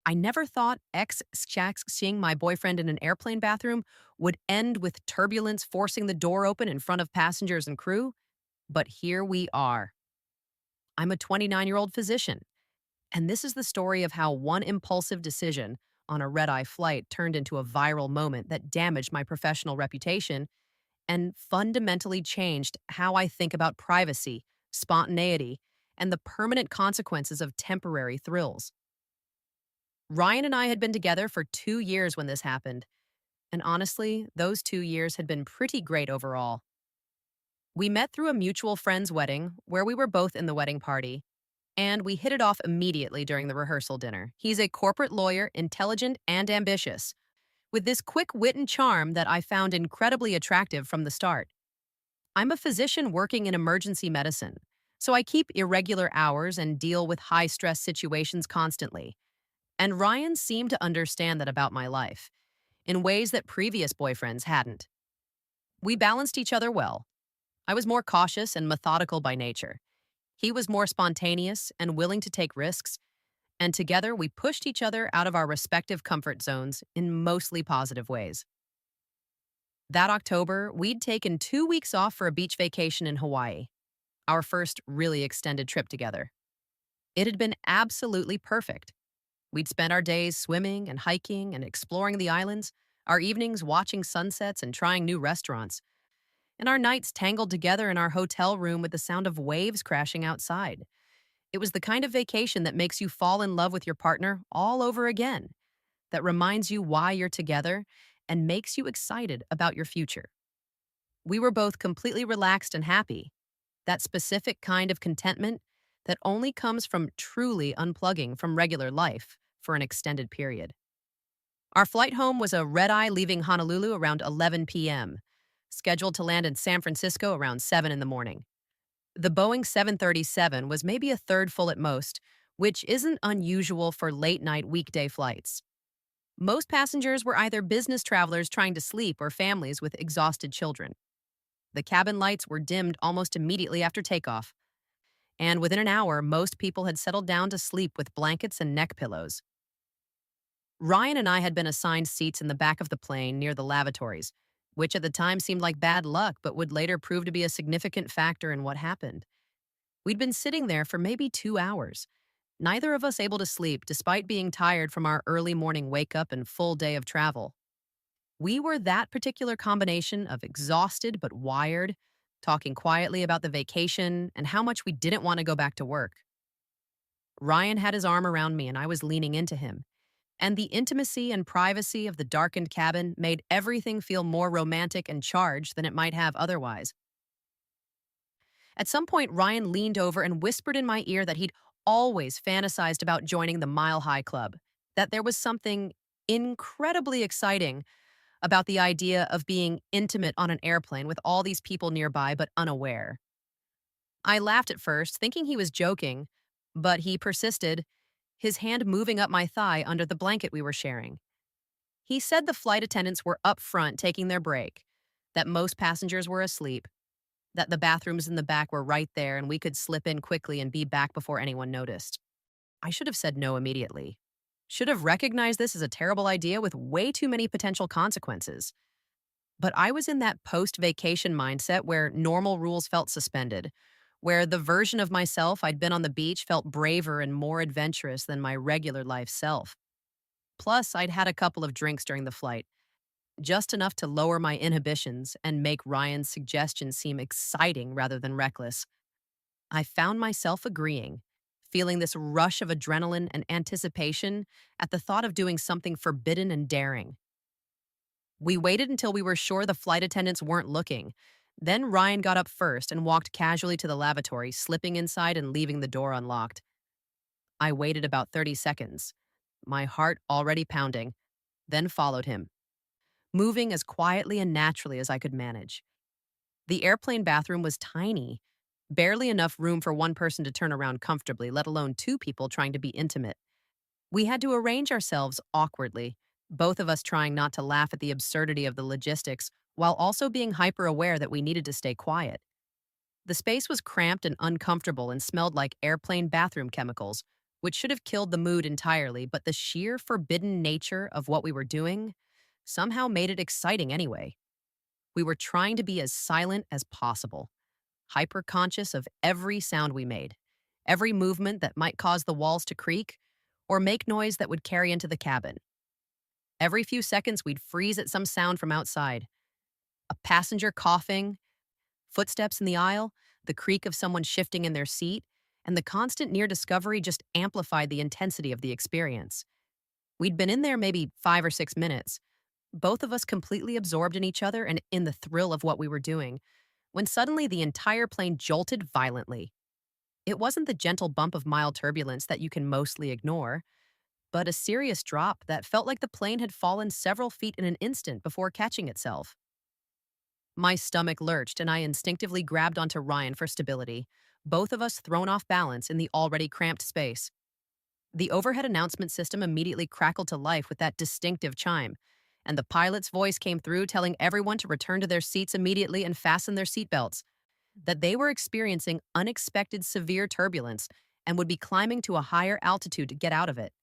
I never thought sXXing my boyfriend in an airplane bathroom would end with turbulence forcing the door open in front of passengers and crew, but here we are. I'm a 29-year-old physician, and this is the story of how one impulsive decision on a red eye flight turned into a viral moment that damaged my professional reputation and fundamentally changed how I think about privacy, spontaneity, and the permanent consequences of temporary thrills. Ryan and I had been together for 2 years when this happened, and honestly, those 2 years had been pretty great overall. We met through a mutual friend's wedding, where we were both in the wedding party, and we hit it off immediately during the rehearsal dinner. He's a corporate lawyer, intelligent and ambitious, with this quick wit and charm that I found incredibly attractive from the start. I'm a physician working in emergency medicine, so I keep irregular hours and deal with high stress situations constantly. And Ryan seemed to understand that about my life, in ways that previous boyfriends hadn't. We balanced each other well. I was more cautious and methodical by nature. He was more spontaneous and willing to take risks, and together we pushed each other out of our respective comfort zones in mostly positive ways. That October, we'd taken 2 weeks off for a beach vacation in Hawaii, our first really extended trip together. It had been absolutely perfect. We'd spent our days swimming and hiking and exploring the islands, our evenings watching sunsets and trying new restaurants, and our nights tangled together in our hotel room with the sound of waves crashing outside. It was the kind of vacation that makes you fall in love with your partner all over again, that reminds you why you're together and makes you excited about your future. We were both completely relaxed and happy, that specific kind of contentment that only comes from truly unplugging from regular life for an extended period. Our flight home was a red eye leaving Honolulu around 11 p.m., scheduled to land in San Francisco around 7 in the morning. The Boeing 737 was maybe a third full at most, which isn't unusual for late-night weekday flights. Most passengers were either business travelers trying to sleep or families with exhausted children. The cabin lights were dimmed almost immediately after takeoff, and within an hour, most people had settled down to sleep with blankets and neck pillows. Ryan and I had been assigned seats in the back of the plane near the lavatories, which at the time seemed like bad luck but would later prove to be a significant factor in what happened. We'd been sitting there for maybe 2 hours, neither of us able to sleep despite being tired from our early morning wake up and full day of travel. We were that particular combination of exhausted but wired, talking quietly about the vacation and how much we didn't want to go back to work. Ryan had his arm around me and I was leaning into him, and the intimacy and privacy of the darkened cabin made everything feel more romantic and charged than it might have otherwise. At some point, Ryan leaned over and whispered in my ear that he'd always fantasized about joining the Mile High Club, that there was something incredibly exciting about the idea of being intimate on an airplane with all these people nearby but unaware. I laughed at first, thinking he was joking, but he persisted, his hand moving up my thigh under the blanket we were sharing. He said the flight attendants were up front taking their break, that most passengers were asleep, that the bathrooms in the back were right there and we could slip in quickly and be back before anyone noticed. I should have said no immediately. Should have recognized this as a terrible idea with way too many potential consequences. But I was in that post-vacation mindset where normal rules felt suspended, where the version of myself I'd been on the beach felt braver and more adventurous than my regular life self. Plus, I'd had a couple of drinks during the flight, just enough to lower my inhibitions and make Ryan's suggestion seem exciting rather than reckless. I found myself agreeing, feeling this rush of adrenaline and anticipation at the thought of doing something forbidden and daring. We waited until we were sure the flight attendants weren't looking. Then Ryan got up first and walked casually to the lavatory, slipping inside and leaving the door unlocked. I waited about 30 seconds, my heart already pounding, then followed him, moving as quietly and naturally as I could manage. The airplane bathroom was tiny, barely enough room for one person to turn around comfortably, let alone two people trying to be intimate. We had to arrange ourselves awkwardly, both of us trying not to laugh at the absurdity of the logistics while also being hyper-aware that we needed to stay quiet. The space was cramped and uncomfortable and smelled like airplane bathroom chemicals, which should have killed the mood entirely, but the sheer forbidden nature of what we were doing somehow made it exciting anyway. We were trying to be as silent as possible, hyper conscious of every sound we made, every movement that might cause the walls to creak or make noise that would carry into the cabin. Every few seconds, we'd freeze at some sound from outside, a passenger coughing, footsteps in the aisle, the creak of someone shifting in their seat, and the constant near discovery just amplified the intensity of the experience. We'd been in there maybe 5 or 6 minutes, both of us completely absorbed in each other and in the thrill of what we were doing, when suddenly the entire plane jolted violently. It wasn't the gentle bump of mild turbulence that you can mostly ignore, but a serious drop that felt like the plane had fallen several feet in an instant before catching itself. My stomach lurched and I instinctively grabbed onto Ryan for stability, both of us thrown off balance in the already cramped space. The overhead announcement system immediately crackled to life with that distinctive chime, and the pilot's voice came through telling everyone to return to their seats immediately and fasten their seatbelts, that they were experiencing unexpected severe turbulence and would be climbing to a higher altitude to get out of it.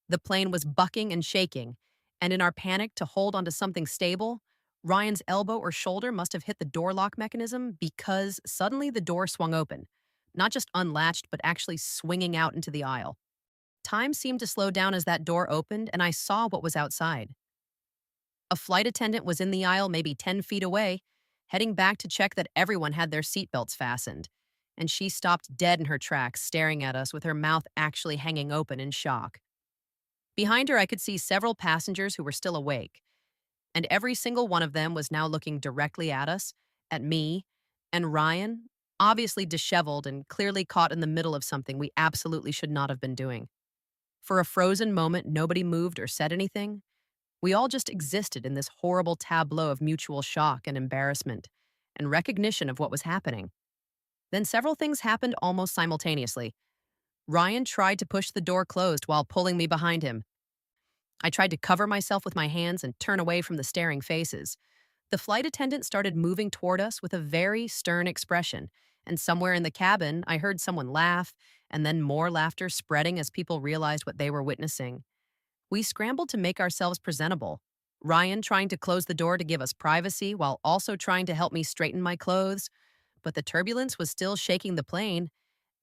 The plane was bucking and shaking, and in our panic to hold onto something stable, Ryan's elbow or shoulder must have hit the door lock mechanism because suddenly the door swung open, not just unlatched, but actually swinging out into the aisle. Time seemed to slow down as that door opened, and I saw what was outside. A flight attendant was in the aisle maybe 10 feet away, heading back to check that everyone had their seatbelts fastened, and she stopped dead in her tracks, staring at us with her mouth actually hanging open in shock. Behind her, I could see several passengers who were still awake, and every single one of them was now looking directly at us, at me, and Ryan, obviously disheveled and clearly caught in the middle of something we absolutely should not have been doing. For a frozen moment, nobody moved or said anything. We all just existed in this horrible tableau of mutual shock and embarrassment and recognition of what was happening. Then several things happened almost simultaneously. Ryan tried to push the door closed while pulling me behind him. I tried to cover myself with my hands and turn away from the staring faces. The flight attendant started moving toward us with a very stern expression, and somewhere in the cabin, I heard someone laugh, and then more laughter spreading as people realized what they were witnessing. We scrambled to make ourselves presentable, Ryan trying to close the door to give us privacy while also trying to help me straighten my clothes, but the turbulence was still shaking the plane,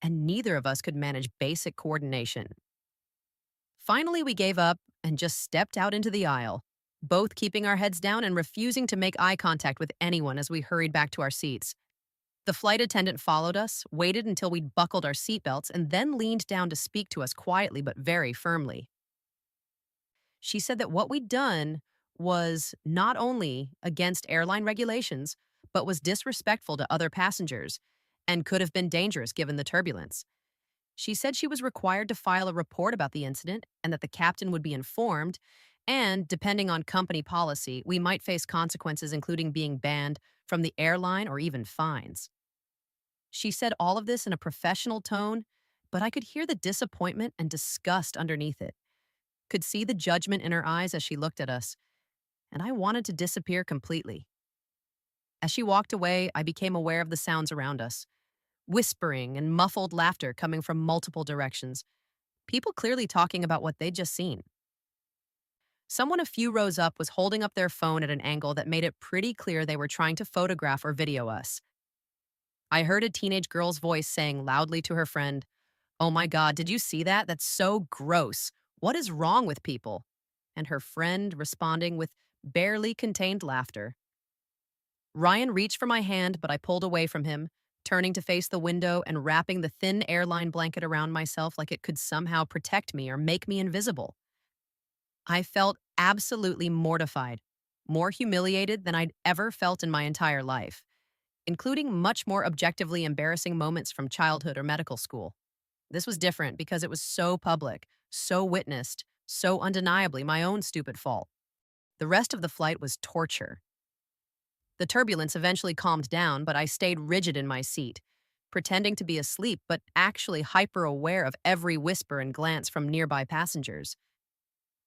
and neither of us could manage basic coordination. Finally, we gave up and just stepped out into the aisle, both keeping our heads down and refusing to make eye contact with anyone as we hurried back to our seats. The flight attendant followed us, waited until we'd buckled our seatbelts, and then leaned down to speak to us quietly but very firmly. She said that what we'd done was not only against airline regulations, but was disrespectful to other passengers and could have been dangerous given the turbulence. She said she was required to file a report about the incident and that the captain would be informed, and depending on company policy, we might face consequences including being banned from the airline or even fines. She said all of this in a professional tone, but I could hear the disappointment and disgust underneath it, could see the judgment in her eyes as she looked at us, and I wanted to disappear completely. As she walked away, I became aware of the sounds around us, whispering and muffled laughter coming from multiple directions, people clearly talking about what they'd just seen. Someone a few rows up was holding up their phone at an angle that made it pretty clear they were trying to photograph or video us. I heard a teenage girl's voice saying loudly to her friend, "Oh my God, did you see that? That's so gross. What is wrong with people?" And her friend responding with barely contained laughter. Ryan reached for my hand, but I pulled away from him, turning to face the window and wrapping the thin airline blanket around myself like it could somehow protect me or make me invisible. I felt absolutely mortified, more humiliated than I'd ever felt in my entire life, including much more objectively embarrassing moments from childhood or medical school. This was different because it was so public, so witnessed, so undeniably my own stupid fault. The rest of the flight was torture. The turbulence eventually calmed down, but I stayed rigid in my seat, pretending to be asleep but actually hyper aware of every whisper and glance from nearby passengers.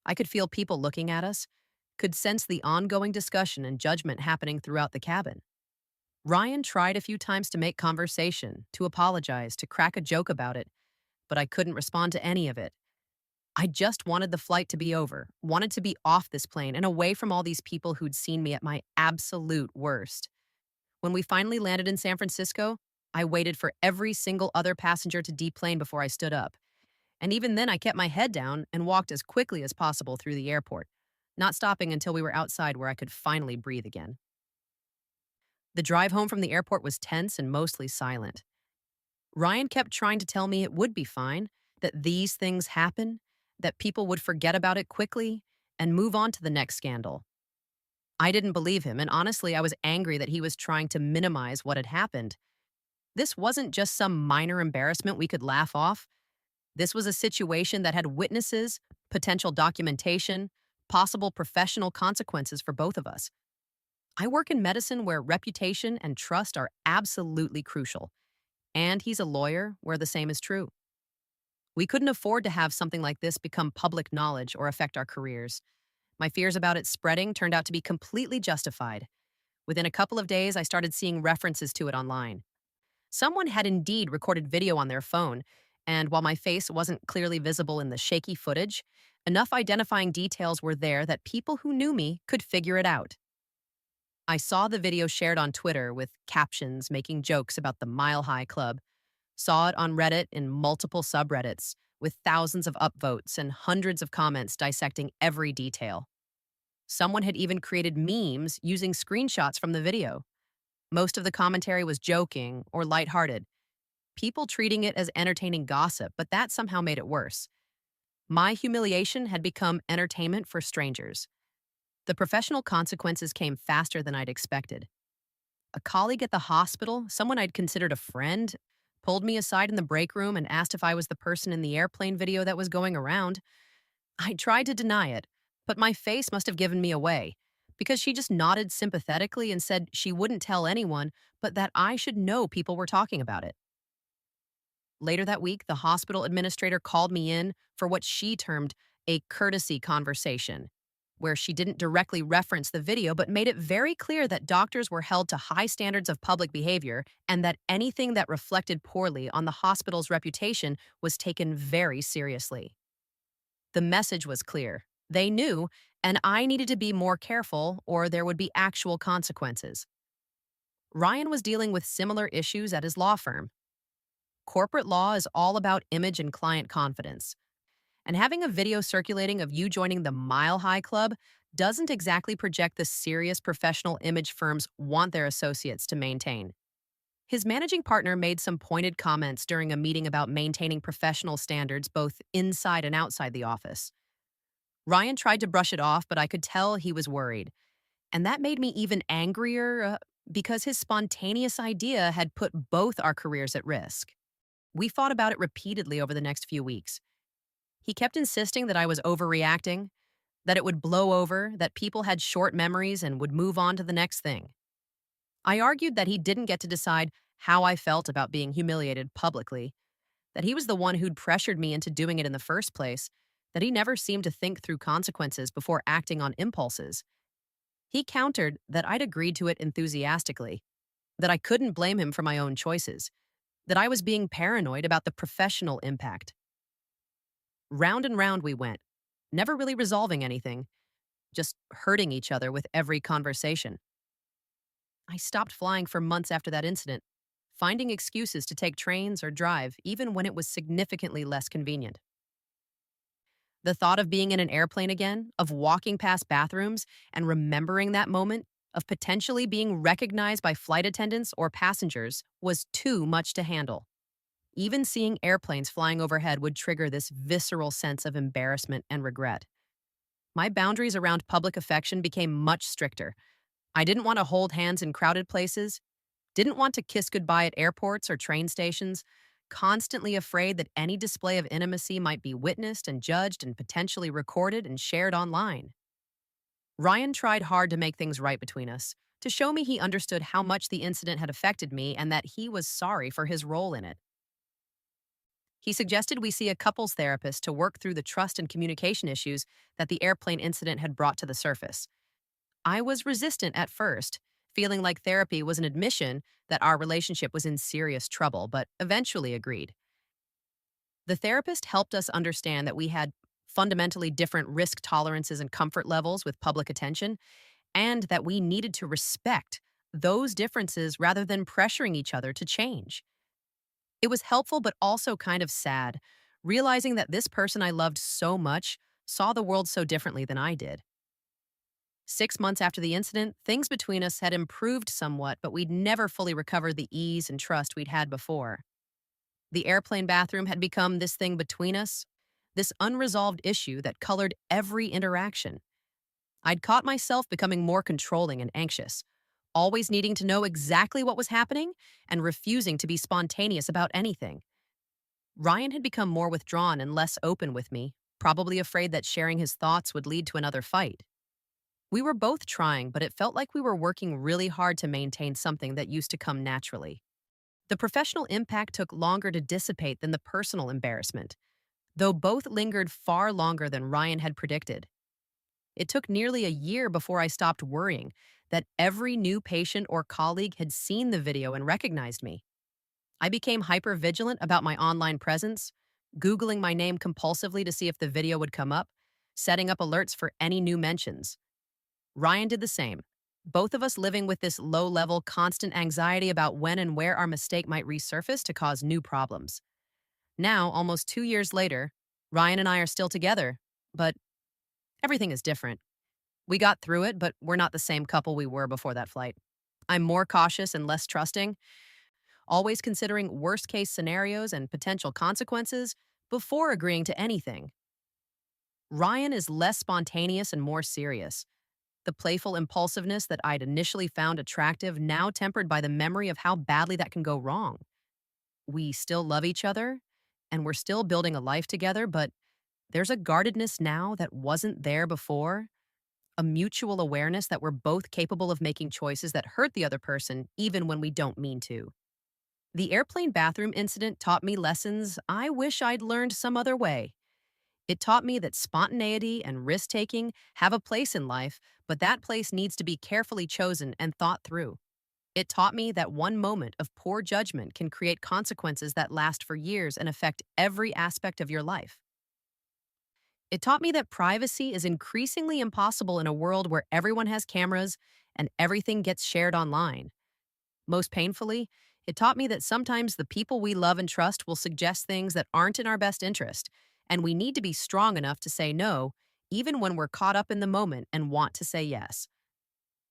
I could feel people looking at us, could sense the ongoing discussion and judgment happening throughout the cabin. Ryan tried a few times to make conversation, to apologize, to crack a joke about it, but I couldn't respond to any of it. I just wanted the flight to be over, wanted to be off this plane and away from all these people who'd seen me at my absolute worst. When we finally landed in San Francisco, I waited for every single other passenger to deplane before I stood up. And even then, I kept my head down and walked as quickly as possible through the airport, not stopping until we were outside where I could finally breathe again. The drive home from the airport was tense and mostly silent. Ryan kept trying to tell me it would be fine, that these things happen, that people would forget about it quickly and move on to the next scandal. I didn't believe him, and honestly, I was angry that he was trying to minimize what had happened. This wasn't just some minor embarrassment we could laugh off. This was a situation that had witnesses, potential documentation, possible professional consequences for both of us. I work in medicine where reputation and trust are absolutely crucial, and he's a lawyer where the same is true. We couldn't afford to have something like this become public knowledge or affect our careers. My fears about it spreading turned out to be completely justified. Within a couple of days, I started seeing references to it online. Someone had indeed recorded video on their phone, and while my face wasn't clearly visible in the shaky footage, enough identifying details were there that people who knew me could figure it out. I saw the video shared on Twitter with captions making jokes about the Mile High Club, saw it on Reddit in multiple subreddits with thousands of upvotes and hundreds of comments dissecting every detail. Someone had even created memes using screenshots from the video. Most of the commentary was joking or lighthearted, people treating it as entertaining gossip, but that somehow made it worse. My humiliation had become entertainment for strangers. The professional consequences came faster than I'd expected. A colleague at the hospital, someone I'd considered a friend, pulled me aside in the break room and asked if I was the person in the airplane video that was going around. I tried to deny it, but my face must have given me away, because she just nodded sympathetically and said she wouldn't tell anyone, but that I should know people were talking about it. Later that week, the hospital administrator called me in for what she termed a courtesy conversation, where she didn't directly reference the video but made it very clear that doctors were held to high standards of public behavior and that anything that reflected poorly on the hospital's reputation was taken very seriously. The message was clear. They knew, and I needed to be more careful or there would be actual consequences. Ryan was dealing with similar issues at his law firm. Corporate law is all about image and client confidence. And having a video circulating of you joining the Mile High Club doesn't exactly project the serious professional image firms want their associates to maintain. His managing partner made some pointed comments during a meeting about maintaining professional standards both inside and outside the office. Ryan tried to brush it off, but I could tell he was worried. And that made me even angrier because his spontaneous idea had put both our careers at risk. We fought about it repeatedly over the next few weeks. He kept insisting that I was overreacting, that it would blow over, that people had short memories and would move on to the next thing. I argued that he didn't get to decide how I felt about being humiliated publicly, that he was the one who'd pressured me into doing it in the first place, that he never seemed to think through consequences before acting on impulses. He countered that I'd agreed to it enthusiastically, that I couldn't blame him for my own choices, that I was being paranoid about the professional impact. Round and round we went, never really resolving anything, just hurting each other with every conversation. I stopped flying for months after that incident, finding excuses to take trains or drive, even when it was significantly less convenient. The thought of being in an airplane again, of walking past bathrooms and remembering that moment, of potentially being recognized by flight attendants or passengers, was too much to handle. Even seeing airplanes flying overhead would trigger this visceral sense of embarrassment and regret. My boundaries around public affection became much stricter. I didn't want to hold hands in crowded places, didn't want to kiss goodbye at airports or train stations, constantly afraid that any display of intimacy might be witnessed and judged and potentially recorded and shared online. Ryan tried hard to make things right between us, to show me he understood how much the incident had affected me and that he was sorry for his role in it. He suggested we see a couples therapist to work through the trust and communication issues that the airplane incident had brought to the surface. I was resistant at first, feeling like therapy was an admission that our relationship was in serious trouble, but eventually agreed. The therapist helped us understand that we had fundamentally different risk tolerances and comfort levels with public attention, and that we needed to respect those differences rather than pressuring each other to change. It was helpful but also kind of sad, realizing that this person I loved so much saw the world so differently than I did. 6 months after the incident, things between us had improved somewhat, but we'd never fully recovered the ease and trust we'd had before. The airplane bathroom had become this thing between us, this unresolved issue that colored every interaction. I'd caught myself becoming more controlling and anxious, always needing to know exactly what was happening and refusing to be spontaneous about anything. Ryan had become more withdrawn and less open with me, probably afraid that sharing his thoughts would lead to another fight. We were both trying, but it felt like we were working really hard to maintain something that used to come naturally. The professional impact took longer to dissipate than the personal embarrassment, though both lingered far longer than Ryan had predicted. It took nearly a year before I stopped worrying that every new patient or colleague had seen the video and recognized me. I became hyper vigilant about my online presence, Googling my name compulsively to see if the video would come up, setting up alerts for any new mentions. Ryan did the same, both of us living with this low level, constant anxiety about when and where our mistake might resurface to cause new problems. Now, almost 2 years later, Ryan and I are still together, but everything is different. We got through it, but we're not the same couple we were before that flight. I'm more cautious and less trusting, always considering worst case scenarios and potential consequences before agreeing to anything. Ryan is less spontaneous and more serious. The playful impulsiveness that I'd initially found attractive now tempered by the memory of how badly that can go wrong. We still love each other, and we're still building a life together, but there's a guardedness now that wasn't there before, a mutual awareness that we're both capable of making choices that hurt the other person even when we don't mean to. The airplane bathroom incident taught me lessons I wish I'd learned some other way. It taught me that spontaneity and risk taking have a place in life, but that place needs to be carefully chosen and thought through. It taught me that one moment of poor judgment can create consequences that last for years and affect every aspect of your life. It taught me that privacy is increasingly impossible in a world where everyone has cameras and everything gets shared online. Most painfully, it taught me that sometimes the people we love and trust will suggest things that aren't in our best interest, and we need to be strong enough to say no, even when we're caught up in the moment and want to say yes.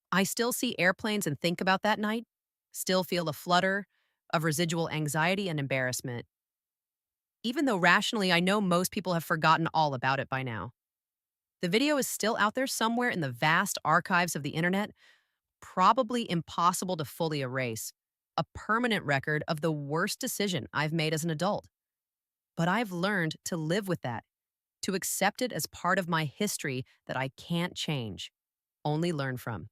I still see airplanes and think about that night, still feel a flutter of residual anxiety and embarrassment, even though rationally I know most people have forgotten all about it by now. The video is still out there somewhere in the vast archives of the internet, probably impossible to fully erase, a permanent record of the worst decision I've made as an adult. But I've learned to live with that, to accept it as part of my history that I can't change, only learn from.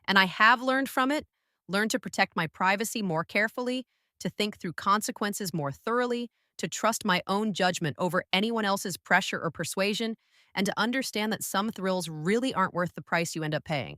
And I have learned from it, learned to protect my privacy more carefully, to think through consequences more thoroughly, to trust my own judgment over anyone else's pressure or persuasion, and to understand that some thrills really aren't worth the price you end up paying.